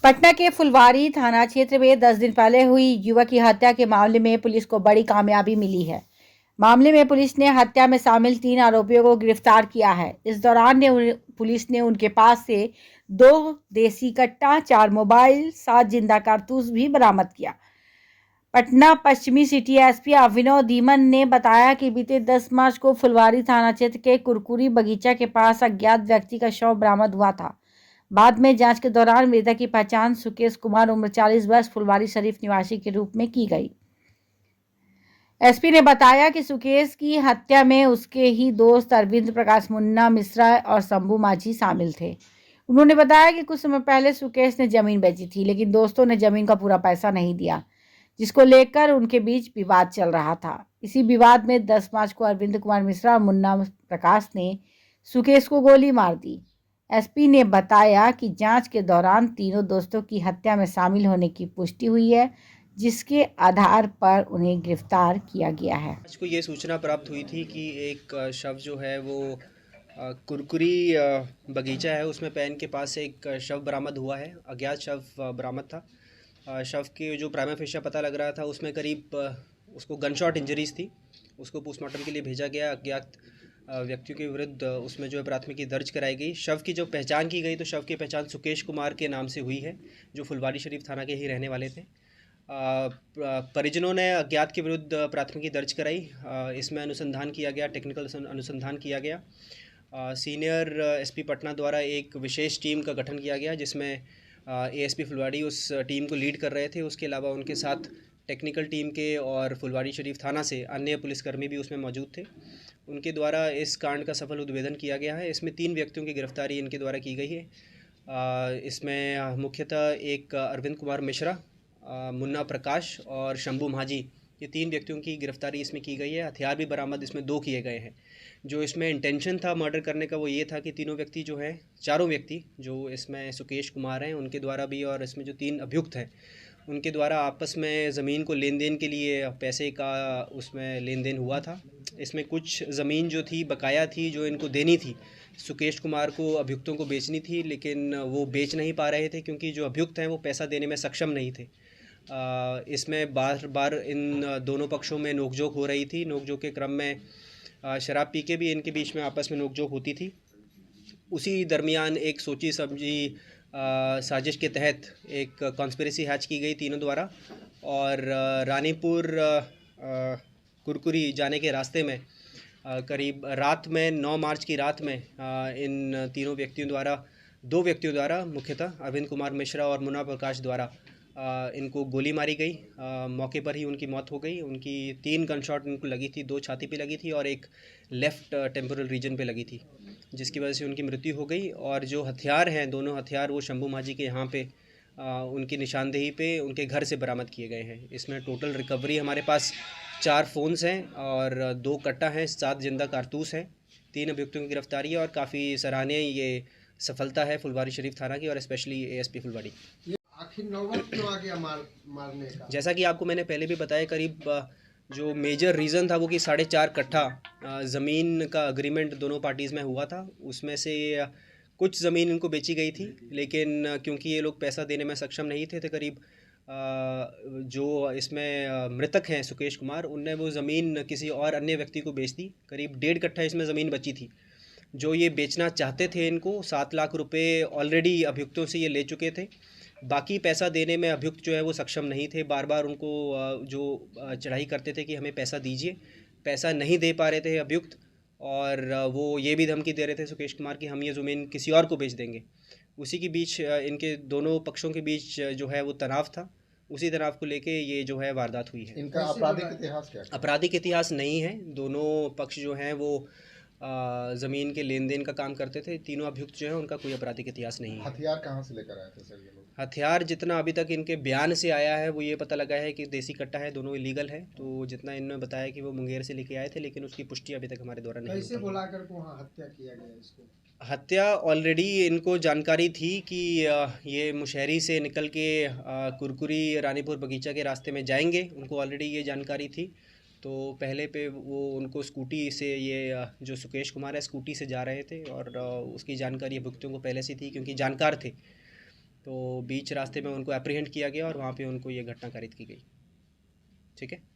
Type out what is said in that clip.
पटना के फुलवारी थाना क्षेत्र में 10 दिन पहले हुई युवक की हत्या के मामले में पुलिस को बड़ी कामयाबी मिली है। मामले में पुलिस ने हत्या में शामिल 3 आरोपियों को गिरफ्तार किया है। इस दौरान पुलिस ने उनके पास से 2 देसी कट्टा, 4 मोबाइल, 7 जिंदा कारतूस भी बरामद किया। पटना पश्चिमी सिटी एसपी अभिनव धीमन ने बताया कि बीते 10 मार्च को फुलवारी थाना क्षेत्र के कुरकुरी बगीचा के पास अज्ञात व्यक्ति का शव बरामद हुआ था। बाद में जांच के दौरान मृतक की पहचान सुकेश कुमार उम्र 40 वर्ष फुलवारी शरीफ निवासी के रूप में की गई। एसपी ने बताया कि सुकेश की हत्या में उसके ही दोस्त अरविंद प्रकाश, मुन्ना मिश्रा और शंभू माझी शामिल थे। उन्होंने बताया कि कुछ समय पहले सुकेश ने जमीन बेची थी, लेकिन दोस्तों ने जमीन का पूरा पैसा नहीं दिया, जिसको लेकर उनके बीच विवाद चल रहा था। इसी विवाद में 10 मार्च को अरविंद कुमार मिश्रा और मुन्ना प्रकाश ने सुकेश को गोली मार दी। एसपी ने बताया कि जांच के दौरान तीनों दोस्तों की हत्या में शामिल होने की पुष्टि हुई है, जिसके आधार पर उन्हें गिरफ्तार किया गया है। आज को ये सूचना प्राप्त हुई थी कि एक शव जो है वो कुरकुरी बगीचा है, उसमें पैन के पास एक शव बरामद हुआ है। अज्ञात शव बरामद था। शव के जो प्राइमा फेशिया पता लग रहा था उसमें करीब उसको गन शॉट इंजरीज थी। उसको पोस्टमार्टम के लिए भेजा गया। अज्ञात व्यक्तियों के विरुद्ध उसमें जो है प्राथमिकी दर्ज कराई गई। शव की जो पहचान की गई तो शव की पहचान सुकेश कुमार के नाम से हुई है, जो फुलवारी शरीफ थाना के ही रहने वाले थे। परिजनों ने अज्ञात के विरुद्ध प्राथमिकी दर्ज कराई। इसमें अनुसंधान किया गया, टेक्निकल अनुसंधान किया गया। सीनियर एसपी पटना द्वारा एक विशेष टीम का गठन किया गया, जिसमें एएसपी फुलवारी उस टीम को लीड कर रहे थे। उसके अलावा उनके साथ टेक्निकल टीम के और फुलवारी शरीफ थाना से अन्य पुलिसकर्मी भी उसमें मौजूद थे। उनके द्वारा इस कांड का सफल उद्भेदन किया गया है। इसमें 3 व्यक्तियों की गिरफ्तारी इनके द्वारा की गई है। इसमें मुख्यतः एक अरविंद कुमार मिश्रा, मुन्ना प्रकाश और शंभू माझी, ये 3 व्यक्तियों की गिरफ्तारी इसमें की गई है। हथियार भी बरामद इसमें 2 किए गए हैं। जो इसमें इंटेंशन था मर्डर करने का वो ये था कि तीनों व्यक्ति जो हैं, चारों व्यक्ति जो इसमें सुकेश कुमार हैं उनके द्वारा भी, और इसमें जो 3 अभियुक्त हैं उनके द्वारा आपस में ज़मीन को लेन देन के लिए पैसे का उसमें लेन देन हुआ था। इसमें कुछ ज़मीन जो थी बकाया थी, जो इनको देनी थी, सुकेश कुमार को अभियुक्तों को बेचनी थी, लेकिन वो बेच नहीं पा रहे थे क्योंकि जो अभियुक्त हैं वो पैसा देने में सक्षम नहीं थे। इसमें बार बार इन दोनों पक्षों में नोकझोंक हो रही थी। नोकझोंक के क्रम में शराब पी के भी इनके बीच में आपस में नोकझोंक होती थी। उसी दरमियान एक सोची समझी साजिश के तहत एक कॉन्स्पिरेसी हैच की गई तीनों द्वारा, और रानीपुर कुरकुरी जाने के रास्ते में करीब रात में 9 मार्च की रात में इन तीनों व्यक्तियों द्वारा, 2 व्यक्तियों द्वारा, मुख्यतः अरविंद कुमार मिश्रा और मुन्ना प्रकाश द्वारा इनको गोली मारी गई। मौके पर ही उनकी मौत हो गई। उनकी 3 गन शॉट उनको लगी थी, 2 छाती पे लगी थी और एक लेफ़्ट टेम्पोरल रीजन पे लगी थी, जिसकी वजह से उनकी मृत्यु हो गई। और जो हथियार हैं, दोनों हथियार वो शंभू माझी के यहाँ पे उनकी निशानदेही पे उनके घर से बरामद किए गए हैं। इसमें टोटल रिकवरी हमारे पास 4 फ़ोन्स हैं और 2 कट्टा हैं, 7 जिंदा कारतूस हैं। 3 अभियुक्तों की गिरफ्तारी है और काफ़ी सराहनीय ये सफलता है फुलवारी शरीफ थाना की और स्पेशली एएसपी फुलवारी। आखिर नौबत क्यों आ गया मारने का? जैसा कि आपको मैंने पहले भी बताया, करीब जो मेजर रीज़न था वो कि 4.5 कट्ठा ज़मीन का अग्रीमेंट दोनों पार्टीज़ में हुआ था। उसमें से कुछ ज़मीन इनको बेची गई थी, लेकिन क्योंकि ये लोग पैसा देने में सक्षम नहीं थे, तो करीब जो इसमें मृतक हैं सुकेश कुमार, उनने वो ज़मीन किसी और अन्य व्यक्ति को बेच दी। करीब 1.5 कट्ठा इसमें ज़मीन बची थी, जो ये बेचना चाहते थे। इनको 7 लाख रुपए ऑलरेडी अभियुक्तों से ये ले चुके थे। बाकी पैसा देने में अभियुक्त जो है वो सक्षम नहीं थे। बार बार उनको चढ़ाई करते थे कि हमें पैसा दीजिए, पैसा नहीं दे पा रहे थे अभियुक्त, और वो ये भी धमकी दे रहे थे सुकेश कुमार की हम ये ज़मीन किसी और को बेच देंगे। उसी के बीच इनके दोनों पक्षों के बीच जो है वो तनाव था। उसी तनाव को लेके ये जो है वारदात हुई है। इनका आपराधिक इतिहास क्या है? आपराधिक इतिहास नहीं है। दोनों पक्ष जो हैं वो ज़मीन के लेन देन का काम करते थे। तीनों अभियुक्त जो हैं उनका कोई आपराधिक इतिहास नहीं है। हथियार कहाँ से लेकर आए थे सर ये लोग? हथियार जितना अभी तक इनके बयान से आया है वो ये पता लगा है कि देसी कट्टा है, दोनों इलीगल है। तो जितना इन्होंने बताया कि वो मुंगेर से लेके आए थे, लेकिन उसकी पुष्टि अभी तक हमारे द्वारा नहीं कैसे हो पाई। बुला कर वहाँ हत्या किया गया इसको? हत्या ऑलरेडी इनको जानकारी थी कि ये मुशहरी से निकल के कुरकुरी रानीपुर बगीचा के रास्ते में जाएंगे। उनको ऑलरेडी ये जानकारी थी। तो पहले पे वो उनको स्कूटी से ये जो सुकेश कुमार है स्कूटी से जा रहे थे, और उसकी जानकारी अभियुक्तों को पहले से थी क्योंकि जानकार थे। तो बीच रास्ते में उनको अप्रीहेंड किया गया और वहाँ पे उनको ये घटना कारित की गई। ठीक है।